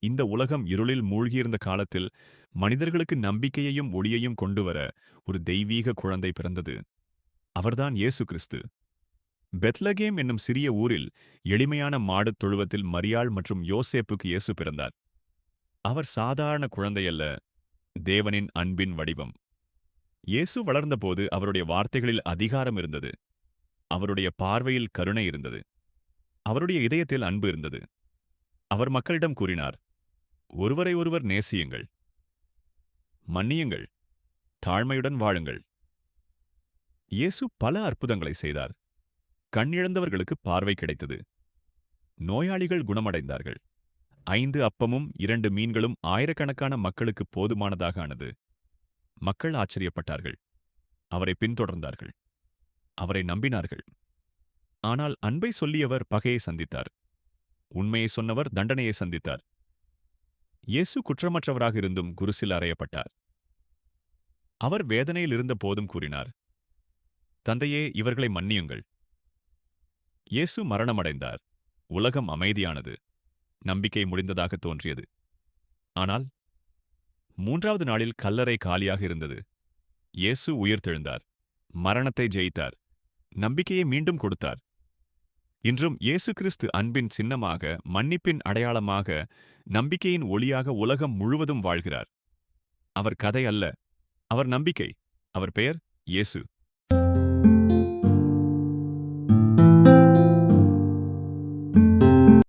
இந்த உலகம் இருளில் மூழ்கியிருந்த காலத்தில் மனிதர்களுக்கு நம்பிக்கையையும் ஒளியையும் கொண்டுவர ஒரு தெய்வீக குழந்தை பிறந்தது. அவர்தான் இயேசு கிறிஸ்து. பெத்லகேம் என்னும் சிறிய ஊரில் எளிமையான மாடுத் தொழுவத்தில் மரியாள் மற்றும் யோசேப்புக்கு இயேசு பிறந்தார். அவர் சாதாரண குழந்தையல்ல, தேவனின் அன்பின் வடிவம். இயேசு வளர்ந்தபோது அவருடைய வார்த்தைகளில் அதிகாரம் இருந்தது. அவருடைய பார்வையில் கருணை இருந்தது. அவருடைய இதயத்தில் அன்பு இருந்தது. அவர் மக்களிடம் கூறினார், ஒருவரை ஒருவர் நேசியுங்கள், மன்னியுங்கள், தாழ்மையுடன் வாழுங்கள். இயேசு பல அற்புதங்களை செய்தார். கண்ணிழந்தவர்களுக்கு பார்வை கிடைத்தது. நோயாளிகள் குணமடைந்தார்கள். 5 அப்பமும் 2 மீன்களும் ஆயிரக்கணக்கான மக்களுக்கு போதுமானதாக ஆனது. மக்கள் ஆச்சரியப்பட்டார்கள். அவரை பின்தொடர்ந்தார்கள். அவரை நம்பினார்கள். ஆனால் அன்பை சொல்லியவர் பகையை சந்தித்தார். உண்மையை சொன்னவர் தண்டனையை சந்தித்தார். இயேசு குற்றமற்றவராக இருந்தும் குருசில் அறையப்பட்டார். அவர் வேதனையில் இருந்த போதும் கூறினார், தந்தையே, இவர்களை மன்னியுங்கள். இயேசு மரணமடைந்தார். உலகம் அமைதியானது. நம்பிக்கை முடிந்ததாக தோன்றியது. ஆனால் 3வது நாளில் கல்லறை காலியாக இருந்தது. இயேசு உயிர்த்தெழுந்தார். மரணத்தை ஜெயித்தார். நம்பிக்கையை மீண்டும் கொடுத்தார். இன்றும் இயேசு கிறிஸ்து அன்பின் சின்னமாக, மன்னிப்பின் அடையாளமாக, நம்பிக்கையின் ஒளியாக உலகம் முழுவதும் வாழ்கிறார். அவர் கதை அல்ல, அவர் நம்பிக்கை. அவர் பெயர் இயேசு.